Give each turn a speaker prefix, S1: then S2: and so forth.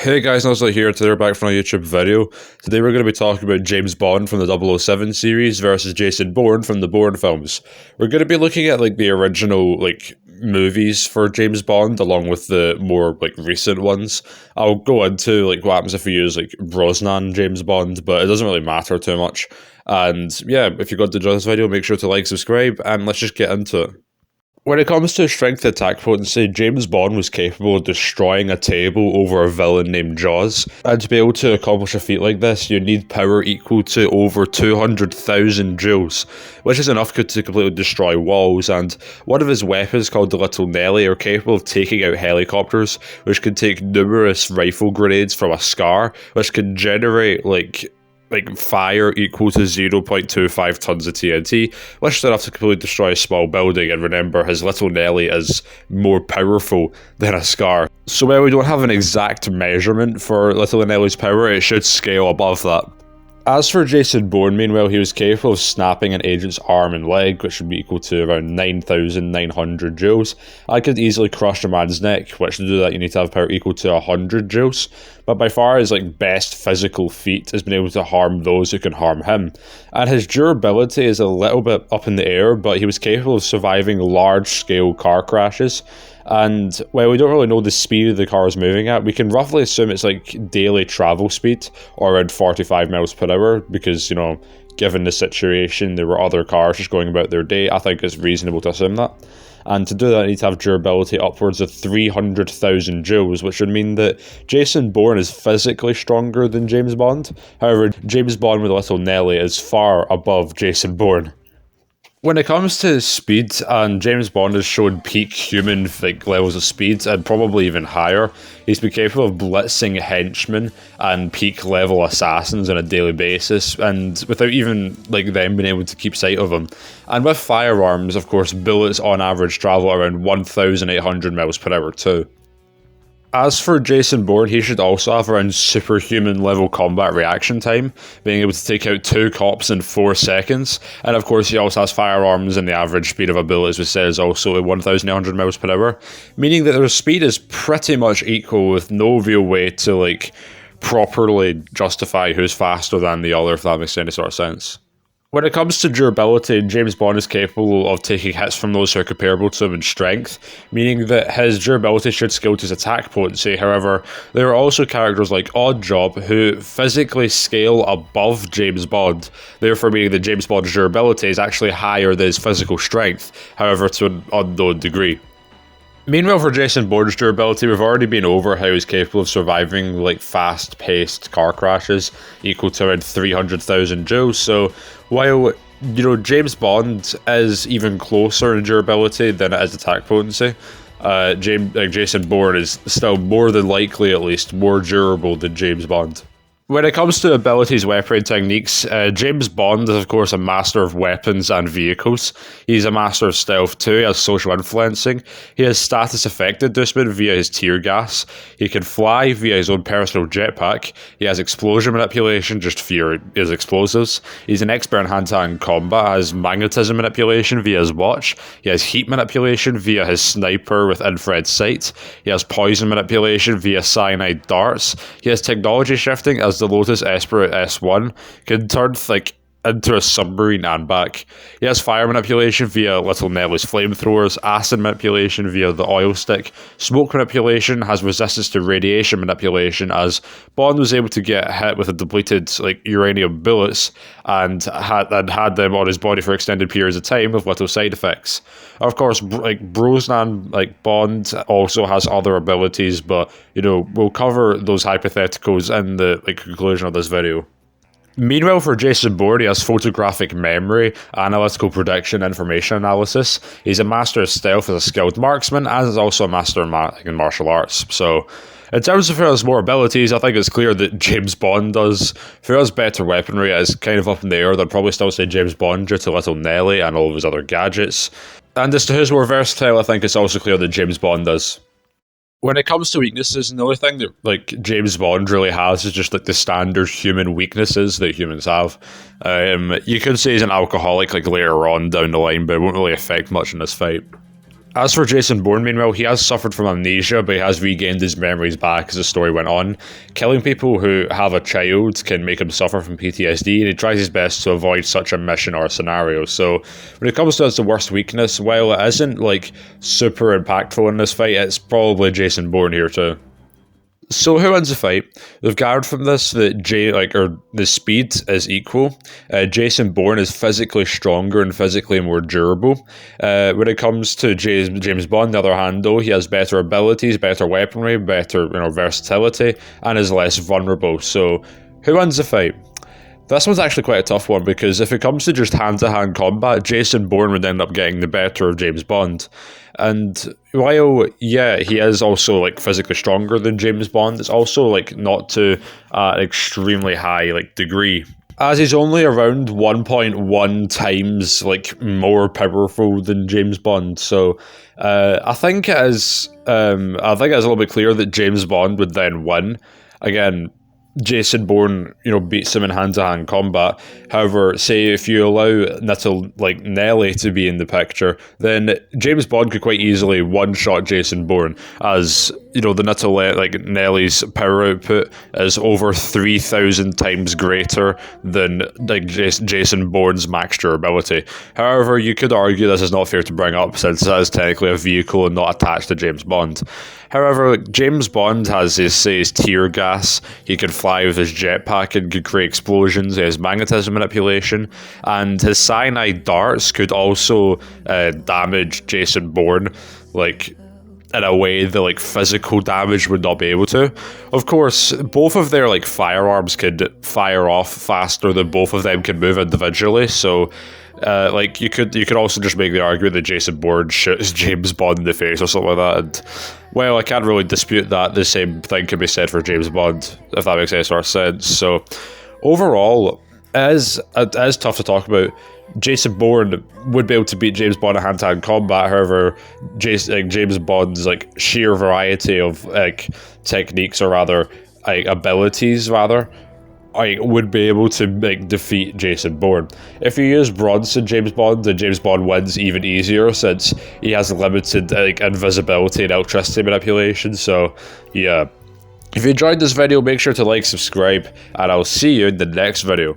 S1: Hey guys, Nuzzo here. Today we're back from a YouTube video. Today we're going to be talking about James Bond from the 007 series versus Jason Bourne from the Bourne films. We're going to be looking at the original movies for James Bond along with the more recent ones. I'll go into what happens if we use Brosnan James Bond, but it doesn't really matter too much. And yeah, if you got to enjoy this video, make sure to like, subscribe, and let's just get into it. When it comes to strength attack potency, James Bond was capable of destroying a table over a villain named Jaws. And to be able to accomplish a feat like this, you need power equal to over 200,000 joules, which is enough to completely destroy walls. And one of his weapons, called the Little Nelly, are capable of taking out helicopters, which can take numerous rifle grenades from a Scar, which can generate fire equal to 0.25 tons of TNT, which is enough to completely destroy a small building. And remember, his Little Nelly is more powerful than a Scar. So while we don't have an exact measurement for Little Nelly's power, it should scale above that. As for Jason Bourne, meanwhile, he was capable of snapping an agent's arm and leg, which would be equal to around 9,900 joules. I could easily crush a man's neck, which to do that you need to have power equal to 100 joules. But by far his best physical feat has been able to harm those who can harm him. And his durability is a little bit up in the air, but he was capable of surviving large-scale car crashes. And while we don't really know the speed of the car is moving at, we can roughly assume it's daily travel speed, or around 45 miles per hour, because, given the situation, there were other cars just going about their day. I think it's reasonable to assume that. And to do that, you need to have durability upwards of 300,000 joules, which would mean that Jason Bourne is physically stronger than James Bond. However, James Bond with a Little Nelly is far above Jason Bourne. When it comes to speed, and James Bond has shown peak human levels of speed, and probably even higher. He's been capable of blitzing henchmen and peak level assassins on a daily basis, and without even them being able to keep sight of him. And with firearms, of course, bullets on average travel around 1,800 miles per hour too. As for Jason Bourne, he should also have around superhuman level combat reaction time, being able to take out 2 cops in 4 seconds. And of course, he also has firearms, and the average speed of a bullet, as we said, is also at 1,800 miles per hour, meaning that their speed is pretty much equal, with no real way to properly justify who's faster than the other, if that makes any sort of sense. When it comes to durability, James Bond is capable of taking hits from those who are comparable to him in strength, meaning that his durability should scale to his attack potency. However, there are also characters like Oddjob who physically scale above James Bond, therefore meaning that James Bond's durability is actually higher than his physical strength, however to an unknown degree. Meanwhile, for Jason Bourne's durability, we've already been over how he's capable of surviving fast-paced car crashes equal to around 300,000 joules. So while James Bond is even closer in durability than it is attack potency, Jason Bourne is still more than likely, at least, more durable than James Bond. When it comes to abilities, weaponry, techniques, James Bond is of course a master of weapons and vehicles. He's a master of stealth too. He has social influencing. He has status effect inducement via his tear gas. He can fly via his own personal jetpack. He has explosion manipulation just via his explosives. He's an expert in hand-to-hand combat. Has magnetism manipulation via his watch. He has heat manipulation via his sniper with infrared sight. He has poison manipulation via cyanide darts. He has technology shifting, as the Lotus Esprit S1 can turn into a submarine and back. He has fire manipulation via Little Nelly's flamethrowers, acid manipulation via the oil stick, smoke manipulation, has resistance to radiation manipulation, as Bond was able to get hit with a depleted uranium bullets and had them on his body for extended periods of time with little side effects. Of course, Brosnan, Bond, also has other abilities, but we'll cover those hypotheticals in the conclusion of this video. Meanwhile, for Jason Bourne, he has photographic memory, analytical prediction, information analysis. He's a master of stealth as a skilled marksman, and is also a master in martial arts. So, in terms of who has more abilities, I think it's clear that James Bond does. Who has better weaponry is kind of up in the air. They'd probably still say James Bond due to Little Nelly and all of his other gadgets. And as to who's more versatile, I think it's also clear that James Bond does. When it comes to weaknesses, the only thing that James Bond really has is just the standard human weaknesses that humans have. You could say he's an alcoholic later on down the line, but it won't really affect much in this fight. As for Jason Bourne, meanwhile, he has suffered from amnesia, but he has regained his memories back as the story went on. Killing people who have a child can make him suffer from PTSD, and he tries his best to avoid such a mission or a scenario. So, when it comes to the worst weakness, while it isn't like super impactful in this fight, it's probably Jason Bourne here too. So who wins the fight? We've gathered from this that the speed is equal. Jason Bourne is physically stronger and physically more durable. When it comes to James Bond, on the other hand, though, he has better abilities, better weaponry, better versatility, and is less vulnerable. So who wins the fight? This one's actually quite a tough one, because if it comes to just hand-to-hand combat, Jason Bourne would end up getting the better of James Bond. And while, yeah, he is also like physically stronger than James Bond, it's also like not to an extremely high like degree, as he's only around 1.1 times like more powerful than James Bond. So I think it is a little bit clear that James Bond would then win. Again, Jason Bourne, beats him in hand-to-hand combat. However, say if you allow Nelly to be in the picture, then James Bond could quite easily one-shot Jason Bourne, as the Nelly's power output is over 3,000 times greater than Jason Bourne's max durability. However, you could argue this is not fair to bring up, since it is technically a vehicle and not attached to James Bond. However, James Bond has his tear gas, he can fly with his jetpack and could create explosions, he has magnetism manipulation, and his cyanide darts could also damage Jason Bourne, in a way that physical damage would not be able to. Of course, both of their firearms could fire off faster than both of them can move individually, so you could also just make the argument that Jason Bourne shoots James Bond in the face or something like that. And well, I can't really dispute that. The same thing can be said for James Bond, if that makes any sort of sense. So overall, it is tough to talk about. Jason Bourne would be able to beat James Bond in hand-to-hand combat. However, James Bond's sheer variety of techniques, or rather abilities, would be able to defeat Jason Bourne. If you use Bronson James Bond, then James Bond wins even easier, since he has limited invisibility and electricity manipulation. So yeah, if you enjoyed this video, make sure to subscribe, and I'll see you in the next video.